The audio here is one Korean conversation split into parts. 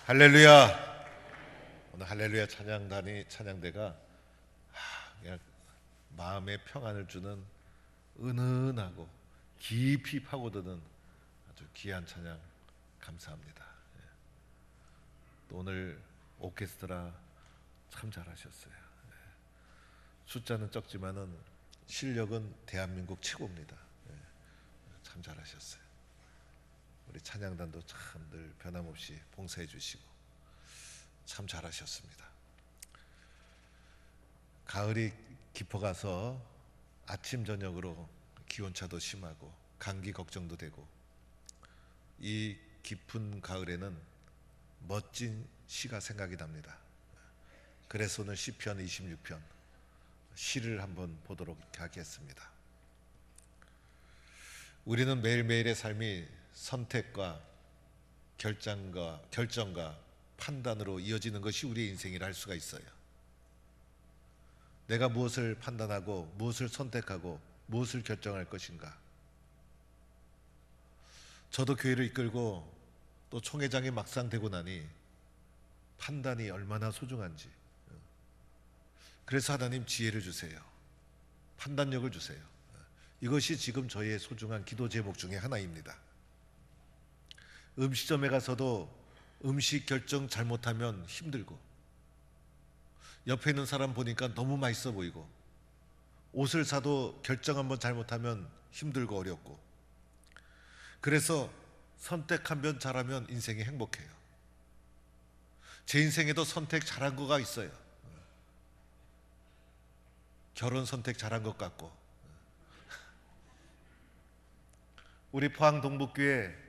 할렐루야. 오늘 할렐루야 찬양대가 그냥 마음에 평안을 주는 은은하고 깊이 파고드는 아주 귀한 찬양 감사합니다. 또 오늘 오케스트라 참 잘하셨어요. 숫자는 적지만은 실력은 대한민국 최고입니다. 참 잘하셨어요. 우리 찬양단도 참 늘 변함없이 봉사해 주시고 참 잘하셨습니다. 가을이 깊어가서 아침 저녁으로 기온차도 심하고 감기 걱정도 되고, 이 깊은 가을에는 멋진 시가 생각이 납니다. 그래서 오늘 시편 26편 시를 한번 보도록 하겠습니다. 우리는 매일매일의 삶이 선택과 결정과 판단으로 이어지는 것이 우리의 인생이라 할 수가 있어요. 내가 무엇을 판단하고 무엇을 선택하고 무엇을 결정할 것인가. 저도 교회를 이끌고 또 총회장이 막상 되고 나니 판단이 얼마나 소중한지, 그래서 하나님 지혜를 주세요. 판단력을 주세요. 이것이 지금 저희의 소중한 기도 제목 중에 하나입니다. 음식점에 가서도 음식 결정 잘못하면 힘들고, 옆에 있는 사람 보니까 너무 맛있어 보이고, 옷을 사도 결정 한번 잘못하면 힘들고 어렵고, 그래서 선택 한 번 잘하면 인생이 행복해요. 제 인생에도 선택 잘한 거가 있어요. 결혼 선택 잘한 것 같고, 우리 포항 동북교회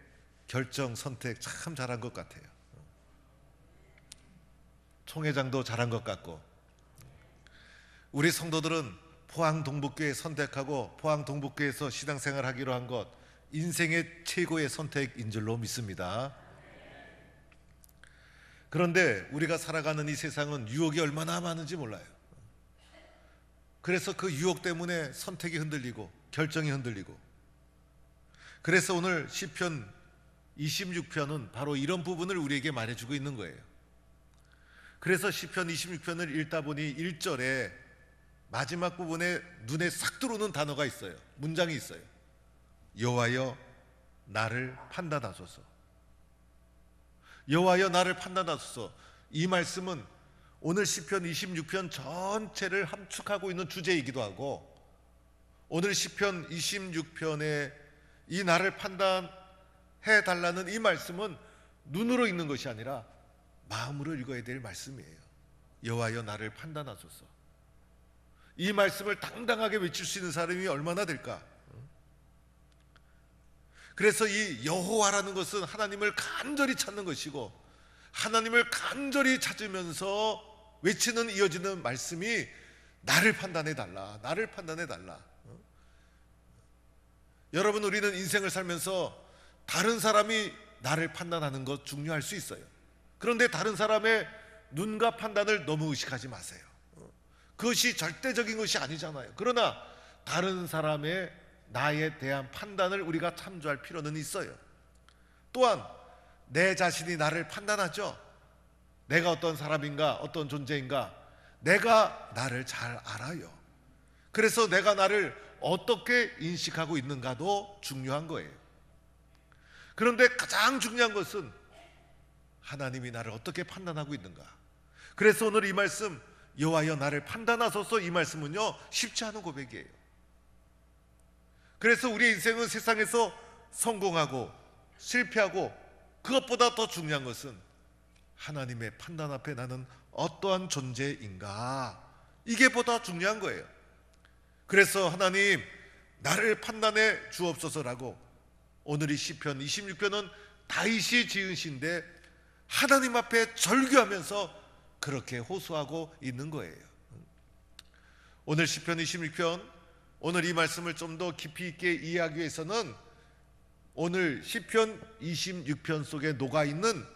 결정 선택 참 잘한 것 같아요. 총회장도 잘한 것 같고, 우리 성도들은 포항 동북교회 선택하고 포항 동북교회에서 신앙생활 하기로 한 것, 인생의 최고의 선택인 줄로 믿습니다. 그런데 우리가 살아가는 이 세상은 유혹이 얼마나 많은지 몰라요. 그래서 그 유혹 때문에 선택이 흔들리고 결정이 흔들리고, 그래서 오늘 시편 26편은 바로 이런 부분을 우리에게 말해주고 있는 거예요. 그래서 시편 26편을 읽다 보니 1절에 마지막 부분에 눈에 싹 들어오는 단어가 있어요. 문장이 있어요. 여호와여 나를 판단하소서. 여호와여 나를 판단하소서. 이 말씀은 오늘 시편 26편 전체를 함축하고 있는 주제이기도 하고, 오늘 시편 26편에 이 나를 판단해달라는 이 말씀은 눈으로 읽는 것이 아니라 마음으로 읽어야 될 말씀이에요. 여호와여 나를 판단하소서. 이 말씀을 당당하게 외칠 수 있는 사람이 얼마나 될까? 그래서 이 여호와라는 것은 하나님을 간절히 찾는 것이고, 하나님을 간절히 찾으면서 외치는 이어지는 말씀이 나를 판단해달라, 나를 판단해달라. 여러분, 우리는 인생을 살면서 다른 사람이 나를 판단하는 것 중요할 수 있어요. 그런데 다른 사람의 눈과 판단을 너무 의식하지 마세요. 그것이 절대적인 것이 아니잖아요. 그러나 다른 사람의 나에 대한 판단을 우리가 참조할 필요는 있어요. 또한 내 자신이 나를 판단하죠. 내가 어떤 사람인가, 어떤 존재인가, 내가 나를 잘 알아요. 그래서 내가 나를 어떻게 인식하고 있는가도 중요한 거예요. 그런데 가장 중요한 것은 하나님이 나를 어떻게 판단하고 있는가. 그래서 오늘 이 말씀, 여호와여 나를 판단하소서, 이 말씀은요 쉽지 않은 고백이에요. 그래서 우리의 인생은 세상에서 성공하고 실패하고, 그것보다 더 중요한 것은 하나님의 판단 앞에 나는 어떠한 존재인가, 이게 보다 중요한 거예요. 그래서 하나님 나를 판단해 주옵소서라고 오늘 이 시편 26편은 다윗이 지은 시인데 하나님 앞에 절규하면서 그렇게 호소하고 있는 거예요. 오늘 시편 26편, 오늘 이 말씀을 좀 더 깊이 있게 이해하기 위해서는 오늘 시편 26편 속에 녹아있는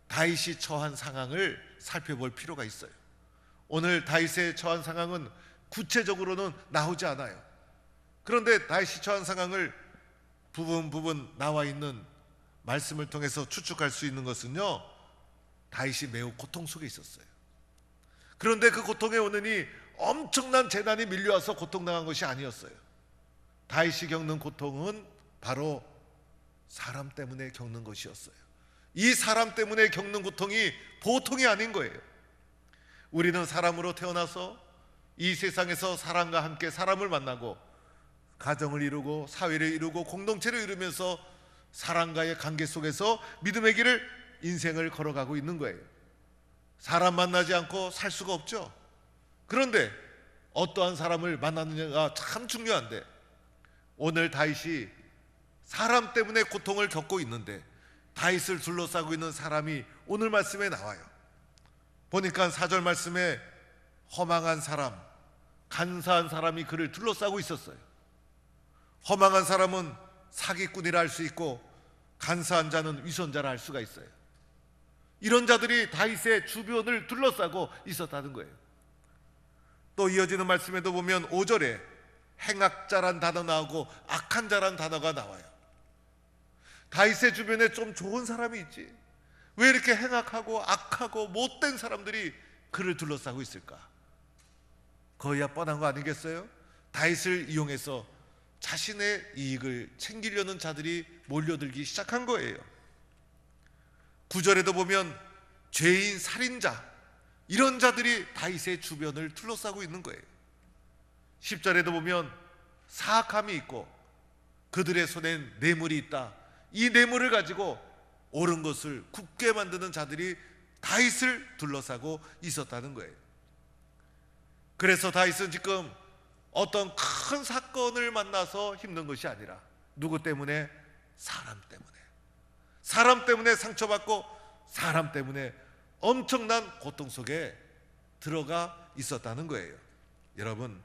다윗이 처한 상황을 살펴볼 필요가 있어요. 오늘 다윗의 처한 상황은 구체적으로는 나오지 않아요. 그런데 다윗이 처한 상황을 부분 나와 있는 말씀을 통해서 추측할 수 있는 것은요, 다윗이 매우 고통 속에 있었어요. 그런데 그 고통에 오느니 엄청난 재난이 밀려와서 고통당한 것이 아니었어요. 다윗이 겪는 고통은 바로 사람 때문에 겪는 것이었어요. 이 사람 때문에 겪는 고통이 보통이 아닌 거예요. 우리는 사람으로 태어나서 이 세상에서 사람과 함께 사람을 만나고 가정을 이루고 사회를 이루고 공동체를 이루면서 사람과의 관계 속에서 믿음의 길을 인생을 걸어가고 있는 거예요. 사람 만나지 않고 살 수가 없죠. 그런데 어떠한 사람을 만나느냐가 참 중요한데, 오늘 다윗이 사람 때문에 고통을 겪고 있는데 다윗을 둘러싸고 있는 사람이 오늘 말씀에 나와요. 보니까 4절 말씀에 허망한 사람, 간사한 사람이 그를 둘러싸고 있었어요. 허망한 사람은 사기꾼이라 할 수 있고 간사한 자는 위선자라 할 수가 있어요. 이런 자들이 다윗의 주변을 둘러싸고 있었다는 거예요. 또 이어지는 말씀에도 보면 5절에 행악자란 단어 나오고 악한 자란 단어가 나와요. 다윗의 주변에 좀 좋은 사람이 있지, 왜 이렇게 행악하고 악하고 못된 사람들이 그를 둘러싸고 있을까? 거의야 뻔한 거 아니겠어요? 다윗을 이용해서 자신의 이익을 챙기려는 자들이 몰려들기 시작한 거예요. 9절에도 보면 죄인, 살인자, 이런 자들이 다윗의 주변을 둘러싸고 있는 거예요. 10절에도 보면 사악함이 있고 그들의 손엔 뇌물이 있다. 이 뇌물을 가지고 옳은 것을 굳게 만드는 자들이 다윗을 둘러싸고 있었다는 거예요. 그래서 다윗은 지금 어떤 큰 사건을 만나서 힘든 것이 아니라 누구 때문에? 사람 때문에 상처받고 사람 때문에 엄청난 고통 속에 들어가 있었다는 거예요. 여러분,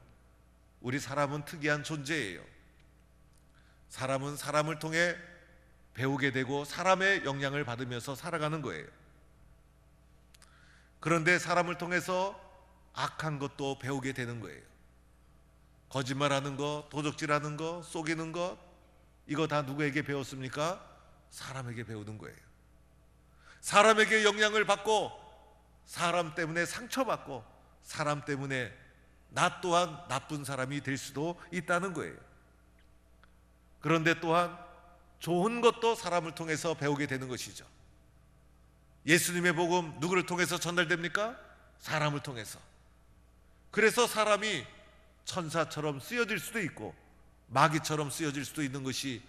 우리 사람은 특이한 존재예요. 사람은 사람을 통해 배우게 되고 사람의 영향을 받으면서 살아가는 거예요. 그런데 사람을 통해서 악한 것도 배우게 되는 거예요. 거짓말하는 거, 도적질하는 거, 속이는 것, 이거 다 누구에게 배웠습니까? 사람에게 배우는 거예요. 사람에게 영향을 받고 사람 때문에 상처받고 사람 때문에 나 또한 나쁜 사람이 될 수도 있다는 거예요. 그런데 또한 좋은 것도 사람을 통해서 배우게 되는 것이죠. 예수님의 복음 누구를 통해서 전달됩니까? 사람을 통해서. 그래서 사람이 천사처럼 쓰여질 수도 있고 마귀처럼 쓰여질 수도 있는 것이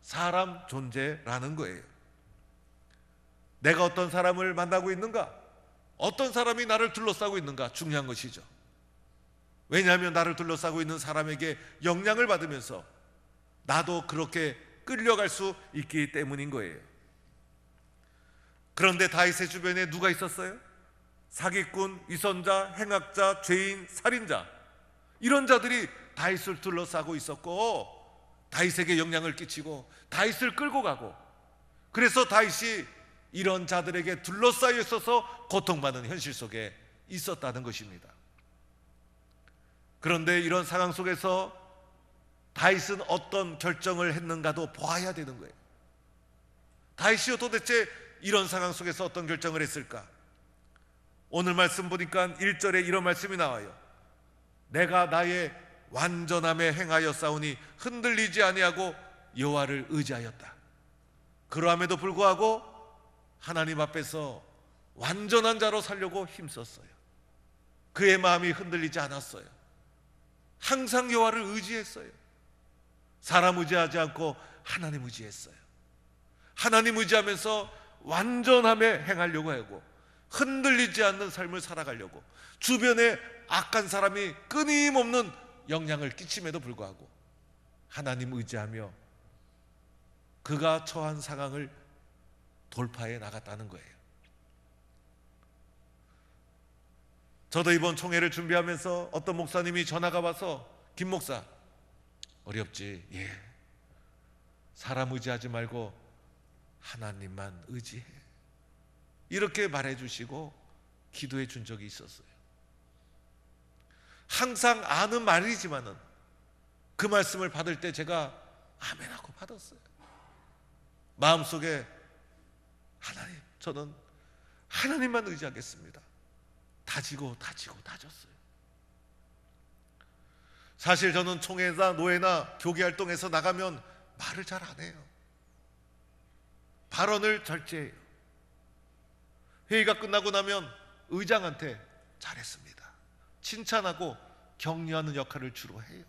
사람 존재라는 거예요. 내가 어떤 사람을 만나고 있는가, 어떤 사람이 나를 둘러싸고 있는가 중요한 것이죠. 왜냐하면 나를 둘러싸고 있는 사람에게 영향을 받으면서 나도 그렇게 끌려갈 수 있기 때문인 거예요. 그런데 다윗의 주변에 누가 있었어요? 사기꾼, 위선자, 행악자, 죄인, 살인자, 이런 자들이 다윗을 둘러싸고 있었고 다윗에게 영향을 끼치고 다윗을 끌고 가고, 그래서 다윗이 이런 자들에게 둘러싸여 있어서 고통받는 현실 속에 있었다는 것입니다. 그런데 이런 상황 속에서 다윗은 어떤 결정을 했는가도 보아야 되는 거예요. 다윗이 도대체 이런 상황 속에서 어떤 결정을 했을까? 오늘 말씀 보니까 1절에 이런 말씀이 나와요. 내가 나의 완전함에 행하여 싸우니 흔들리지 아니하고 여호와를 의지하였다. 그러함에도 불구하고 하나님 앞에서 완전한 자로 살려고 힘썼어요. 그의 마음이 흔들리지 않았어요. 항상 여호와를 의지했어요. 사람 의지하지 않고 하나님 의지했어요. 하나님 의지하면서 완전함에 행하려고 하고 흔들리지 않는 삶을 살아가려고, 주변에 악한 사람이 끊임없는 영향을 끼침에도 불구하고 하나님 의지하며 그가 처한 상황을 돌파해 나갔다는 거예요. 저도 이번 총회를 준비하면서 어떤 목사님이 전화가 와서, 김 목사 어렵지? 예, 사람 의지하지 말고 하나님만 의지해, 이렇게 말해 주시고 기도해 준 적이 있었어요. 항상 아는 말이지만은 그 말씀을 받을 때 제가 아멘하고 받았어요. 마음속에 하나님, 저는 하나님만 의지하겠습니다. 다졌어요. 사실 저는 총회나 노회나 교계활동에서 나가면 말을 잘 안 해요. 발언을 절제해요. 회의가 끝나고 나면 의장한테 잘했습니다, 칭찬하고 격려하는 역할을 주로 해요.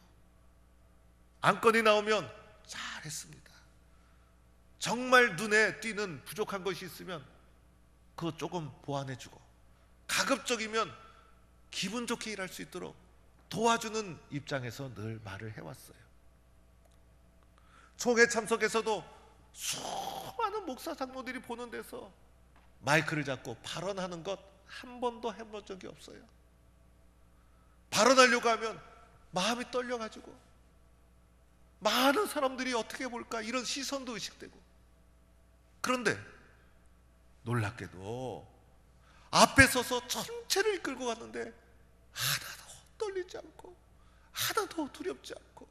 안건이 나오면 잘했습니다, 정말 눈에 띄는 부족한 것이 있으면 그거 조금 보완해주고, 가급적이면 기분 좋게 일할 수 있도록 도와주는 입장에서 늘 말을 해왔어요. 총회 참석에서도 수많은 목사 장로들이 보는 데서 마이크를 잡고 발언하는 것 한 번도 해본 적이 없어요. 발언하려고 하면 마음이 떨려가지고 많은 사람들이 어떻게 볼까 이런 시선도 의식되고, 그런데 놀랍게도 앞에 서서 전체를 이끌고 갔는데 하나도 떨리지 않고 하나도 두렵지 않고.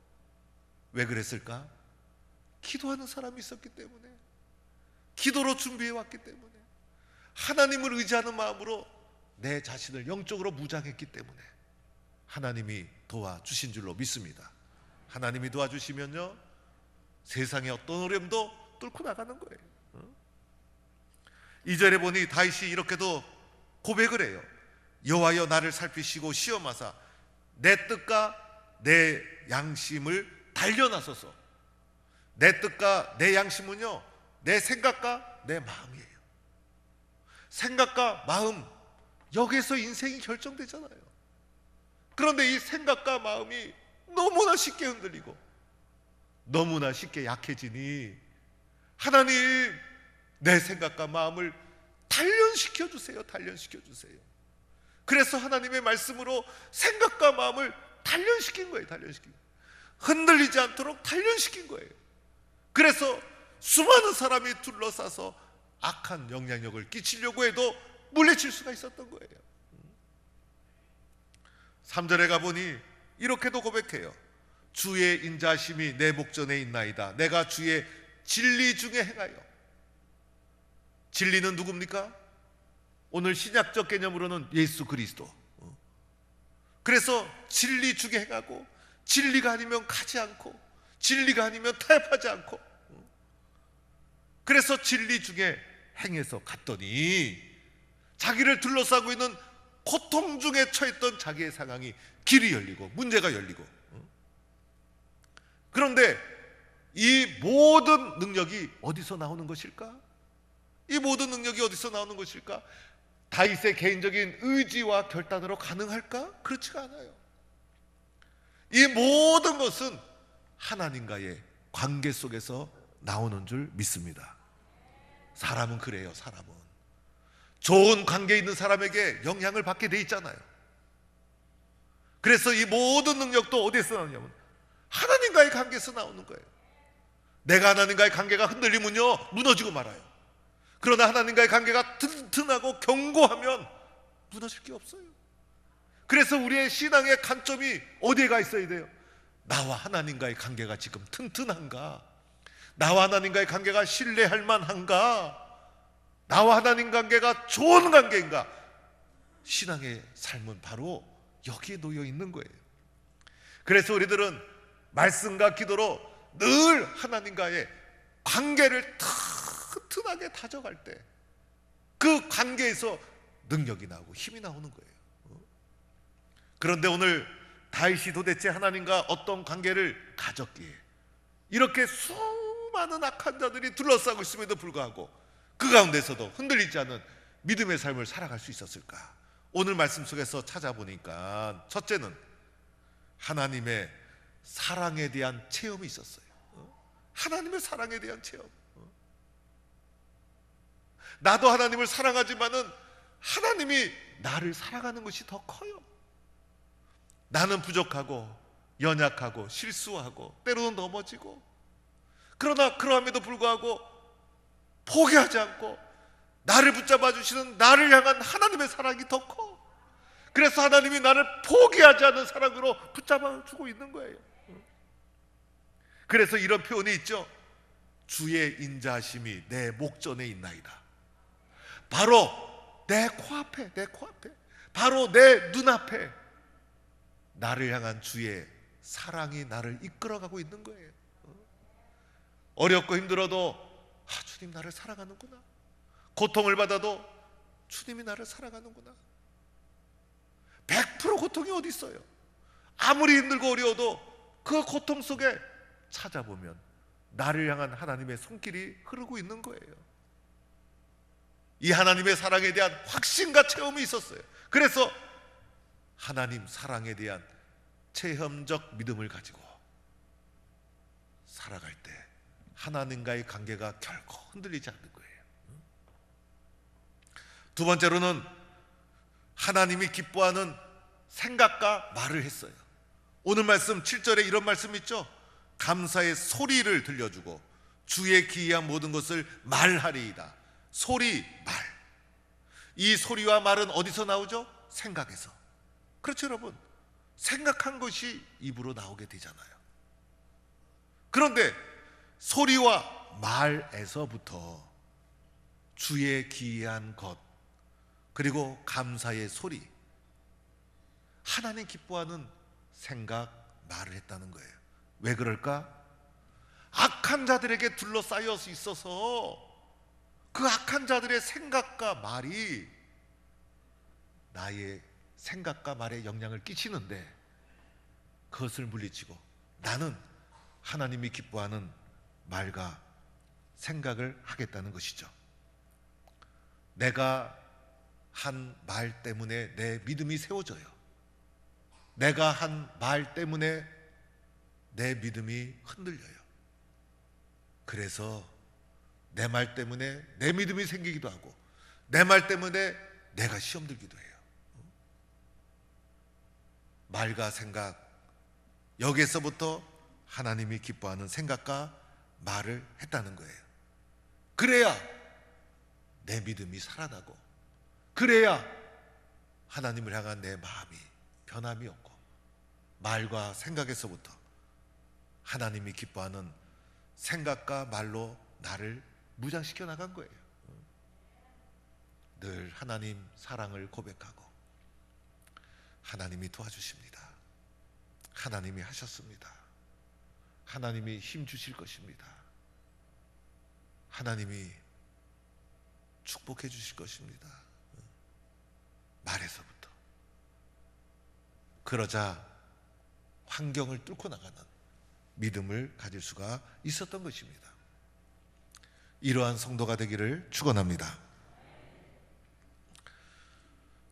왜 그랬을까? 기도하는 사람이 있었기 때문에, 기도로 준비해 왔기 때문에, 하나님을 의지하는 마음으로 내 자신을 영적으로 무장했기 때문에 하나님이 도와주신 줄로 믿습니다. 하나님이 도와주시면요, 세상의 어떤 어려움도 뚫고 나가는 거예요. 2절에 보니 다윗이 이렇게도 고백을 해요. 여호와여 나를 살피시고 시험하사 내 뜻과 내 양심을 단련하소서. 내 뜻과 내 양심은요, 내 생각과 내 마음이에요. 생각과 마음, 여기에서 인생이 결정되잖아요. 그런데 이 생각과 마음이 너무나 쉽게 흔들리고 너무나 쉽게 약해지니 하나님, 내 생각과 마음을 단련시켜 주세요. 그래서 하나님의 말씀으로 생각과 마음을 단련시킨 거예요. 흔들리지 않도록 단련시킨 거예요. 그래서 수많은 사람이 둘러싸서 악한 영향력을 끼치려고 해도 물리칠 수가 있었던 거예요. 3절에 가보니 이렇게도 고백해요. 주의 인자심이 내 목전에 있나이다. 내가 주의 진리 중에 행하여. 진리는 누굽니까? 오늘 신약적 개념으로는 예수 그리스도. 그래서 진리 중에 행하고, 진리가 아니면 가지 않고, 진리가 아니면 타협하지 않고, 그래서 진리 중에 행해서 갔더니 자기를 둘러싸고 있는 고통 중에 처했던 자기의 상황이 길이 열리고 문제가 열리고. 그런데 이 모든 능력이 어디서 나오는 것일까? 다윗의 개인적인 의지와 결단으로 가능할까? 그렇지가 않아요. 이 모든 것은 하나님과의 관계 속에서 나오는 줄 믿습니다. 사람은 그래요. 좋은 관계에 있는 사람에게 영향을 받게 돼 있잖아요. 그래서 이 모든 능력도 어디에서 나오냐면 하나님과의 관계에서 나오는 거예요. 내가 하나님과의 관계가 흔들리면요, 무너지고 말아요. 그러나 하나님과의 관계가 튼튼하고 견고하면 무너질 게 없어요. 그래서 우리의 신앙의 관점이 어디에 가 있어야 돼요? 나와 하나님과의 관계가 지금 튼튼한가? 나와 하나님과의 관계가 신뢰할 만한가? 나와 하나님 관계가 좋은 관계인가? 신앙의 삶은 바로 여기에 놓여 있는 거예요. 그래서 우리들은 말씀과 기도로 늘 하나님과의 관계를 튼튼하게 다져갈 때 그 관계에서 능력이 나오고 힘이 나오는 거예요. 그런데 오늘 다윗이 도대체 하나님과 어떤 관계를 가졌기에 이렇게 수많은 악한 자들이 둘러싸고 있음에도 불구하고 그 가운데서도 흔들리지 않은 믿음의 삶을 살아갈 수 있었을까? 오늘 말씀 속에서 찾아보니까 첫째는 하나님의 사랑에 대한 체험이 있었어요. 하나님의 사랑에 대한 체험. 나도 하나님을 사랑하지만은 하나님이 나를 사랑하는 것이 더 커요. 나는 부족하고 연약하고 실수하고 때로는 넘어지고, 그러나 그러함에도 불구하고 포기하지 않고 나를 붙잡아 주시는 나를 향한 하나님의 사랑이 더 커. 그래서 하나님이 나를 포기하지 않은 사랑으로 붙잡아 주고 있는 거예요. 그래서 이런 표현이 있죠. 주의 인자하심이 내 목전에 있나이다. 바로 내 코앞에, 내 코앞에, 바로 내 눈앞에 나를 향한 주의 사랑이 나를 이끌어가고 있는 거예요. 어렵고 힘들어도 주님 나를 사랑하는구나. 고통을 받아도 주님이 나를 사랑하는구나. 100% 고통이 어디 있어요? 아무리 힘들고 어려워도 그 고통 속에 찾아보면 나를 향한 하나님의 손길이 흐르고 있는 거예요. 이 하나님의 사랑에 대한 확신과 체험이 있었어요. 그래서 하나님 사랑에 대한 체험적 믿음을 가지고 살아갈 때 하나님과의 관계가 결코 흔들리지 않는 거예요. 두 번째로는 하나님이 기뻐하는 생각과 말을 했어요. 오늘 말씀 7절에 이런 말씀 있죠? 감사의 소리를 들려주고 주의 기이한 모든 것을 말하리이다. 소리, 말. 이 소리와 말은 어디서 나오죠? 생각에서. 그렇죠, 여러분? 생각한 것이 입으로 나오게 되잖아요. 그런데 소리와 말에서부터 주의 기이한 것, 그리고 감사의 소리, 하나님 기뻐하는 생각, 말을 했다는 거예요. 왜 그럴까? 악한 자들에게 둘러싸여 있어서 그 악한 자들의 생각과 말이 나의 생각과 말에 영향을 끼치는데 그것을 물리치고 나는 하나님이 기뻐하는 말과 생각을 하겠다는 것이죠. 내가 한 말 때문에 내 믿음이 세워져요. 내가 한 말 때문에 내 믿음이 흔들려요. 그래서 내 말 때문에 내 믿음이 생기기도 하고 내 말 때문에 내가 시험 들기도 해요. 말과 생각, 여기에서부터 하나님이 기뻐하는 생각과 말을 했다는 거예요. 그래야 내 믿음이 살아나고, 그래야 하나님을 향한 내 마음이 변함이 없고, 말과 생각에서부터 하나님이 기뻐하는 생각과 말로 나를 무장시켜 나간 거예요. 늘 하나님 사랑을 고백하고 하나님이 도와주십니다. 하나님이 하셨습니다. 하나님이 힘 주실 것입니다. 하나님이 축복해 주실 것입니다. 말에서부터. 그러자 환경을 뚫고 나가는 믿음을 가질 수가 있었던 것입니다. 이러한 성도가 되기를 축원합니다.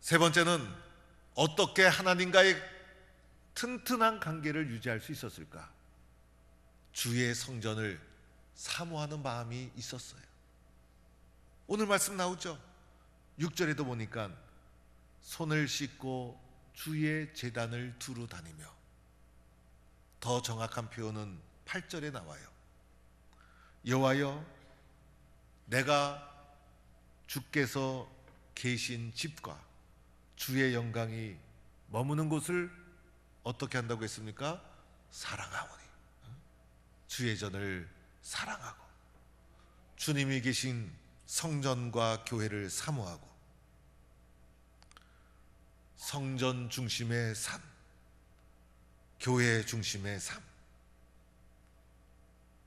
세 번째는 어떻게 하나님과의 튼튼한 관계를 유지할 수 있었을까? 주의 성전을 사모하는 마음이 있었어요. 오늘 말씀 나오죠? 6절에도 보니까 손을 씻고 주의 제단을 두루 다니며, 더 정확한 표현은 8절에 나와요. 여호와여, 내가 주께서 계신 집과 주의 영광이 머무는 곳을 어떻게 한다고 했습니까? 사랑하오니. 주의 전을 사랑하고 주님이 계신 성전과 교회를 사모하고 성전 중심의 삶, 교회 중심의 삶,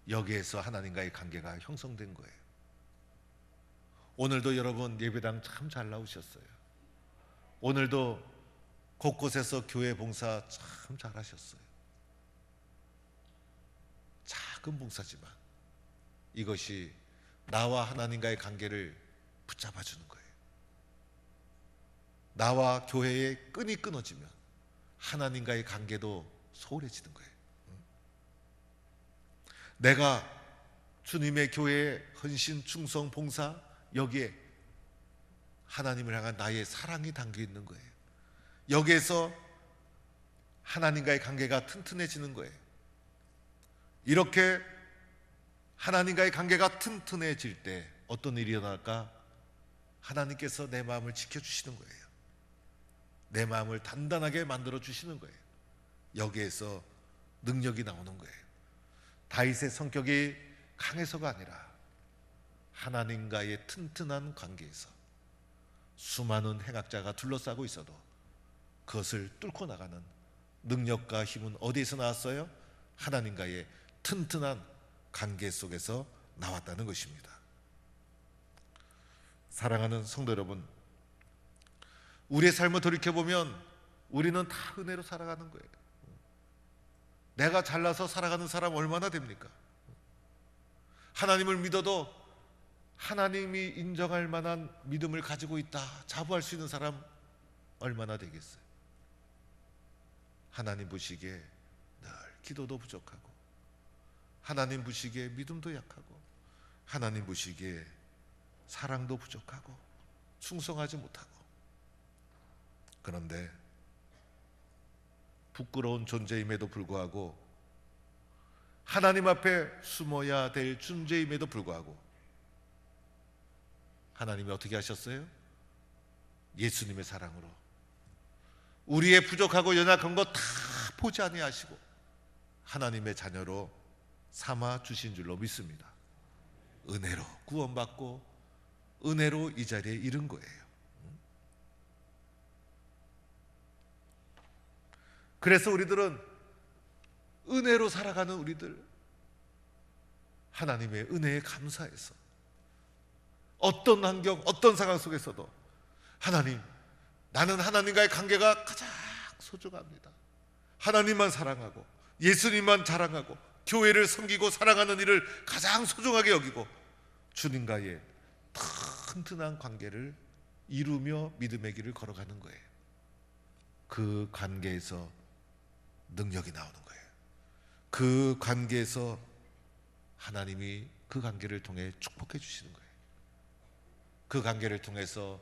여기에서 하나님과의 관계가 형성된 거예요. 오늘도 여러분 예배당 참 잘 나오셨어요. 오늘도 곳곳에서 교회 봉사 참 잘하셨어요. 작은 봉사지만 이것이 나와 하나님과의 관계를 붙잡아 주는 거예요. 나와 교회의 끈이 끊어지면 하나님과의 관계도 소홀해지는 거예요. 내가 주님의 교회의 헌신, 충성, 봉사, 여기에 하나님을 향한 나의 사랑이 담겨 있는 거예요. 여기에서 하나님과의 관계가 튼튼해지는 거예요. 이렇게 하나님과의 관계가 튼튼해질 때 어떤 일이 일어날까? 하나님께서 내 마음을 지켜주시는 거예요. 내 마음을 단단하게 만들어 주시는 거예요. 여기에서 능력이 나오는 거예요. 다윗의 성격이 강해서가 아니라 하나님과의 튼튼한 관계에서 수많은 행악자가 둘러싸고 있어도 그것을 뚫고 나가는 능력과 힘은 어디에서 나왔어요? 하나님과의 튼튼한 관계 속에서 나왔다는 것입니다. 사랑하는 성도 여러분, 우리의 삶을 돌이켜보면 우리는 다 은혜로 살아가는 거예요. 내가 잘나서 살아가는 사람 얼마나 됩니까? 하나님을 믿어도 하나님이 인정할 만한 믿음을 가지고 있다 자부할 수 있는 사람 얼마나 되겠어요? 하나님 보시기에 늘 기도도 부족하고, 하나님 보시기에 믿음도 약하고, 하나님 보시기에 사랑도 부족하고 충성하지 못하고, 그런데 부끄러운 존재임에도 불구하고, 하나님 앞에 숨어야 될 존재임에도 불구하고 하나님이 어떻게 하셨어요? 예수님의 사랑으로 우리의 부족하고 연약한 것 다 보지 아니하시고 하나님의 자녀로 삼아 주신 줄로 믿습니다. 은혜로 구원받고 은혜로 이 자리에 이른 거예요. 그래서 우리들은 은혜로 살아가는 우리들, 하나님의 은혜에 감사해서 어떤 환경, 어떤 상황 속에서도 하나님, 나는 하나님과의 관계가 가장 소중합니다. 하나님만 사랑하고 예수님만 자랑하고 교회를 섬기고 사랑하는 일을 가장 소중하게 여기고 주님과의 튼튼한 관계를 이루며 믿음의 길을 걸어가는 거예요. 그 관계에서 능력이 나오는 거예요. 그 관계에서 하나님이 그 관계를 통해 축복해 주시는 거예요. 그 관계를 통해서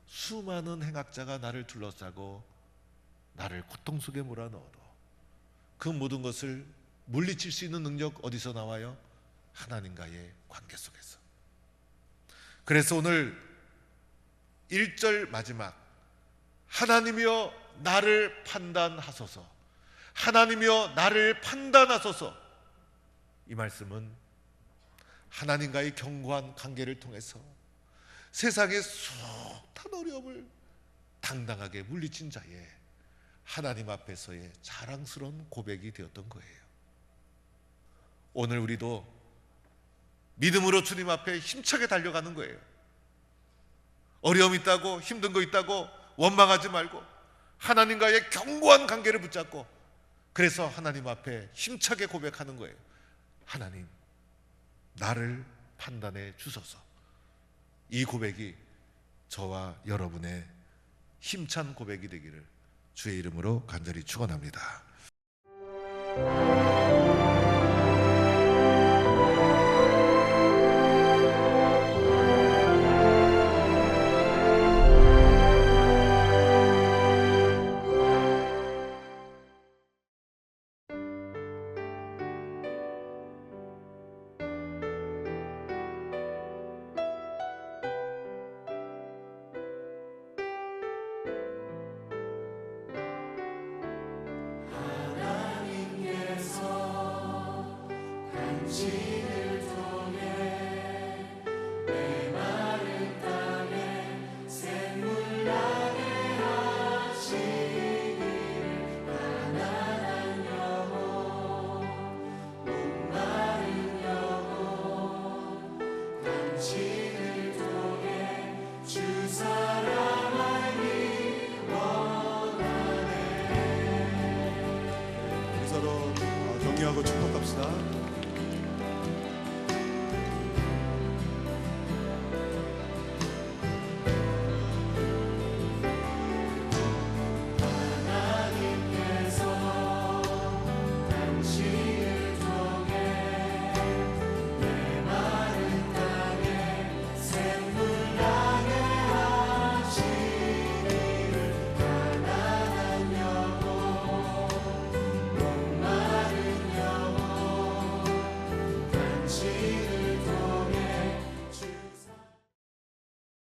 수많은 행악자가 나를 둘러싸고 나를 고통 속에 몰아넣어도 그 모든 것을 물리칠 수 있는 능력 어디서 나와요? 하나님과의 관계 속에서. 그래서 오늘 1절 마지막, 하나님이여 나를 판단하소서, 하나님이여 나를 판단하소서, 이 말씀은 하나님과의 견고한 관계를 통해서 세상의 숱한 어려움을 당당하게 물리친 자의 하나님 앞에서의 자랑스러운 고백이 되었던 거예요. 오늘 우리도 믿음으로 주님 앞에 힘차게 달려가는 거예요. 어려움 있다고, 힘든 거 있다고 원망하지 말고 하나님과의 견고한 관계를 붙잡고, 그래서 하나님 앞에 힘차게 고백하는 거예요. 하나님, 나를 판단해 주소서. 이 고백이 저와 여러분의 힘찬 고백이 되기를 주의 이름으로 간절히 축원합니다. 서로 격려하고 축복합시다.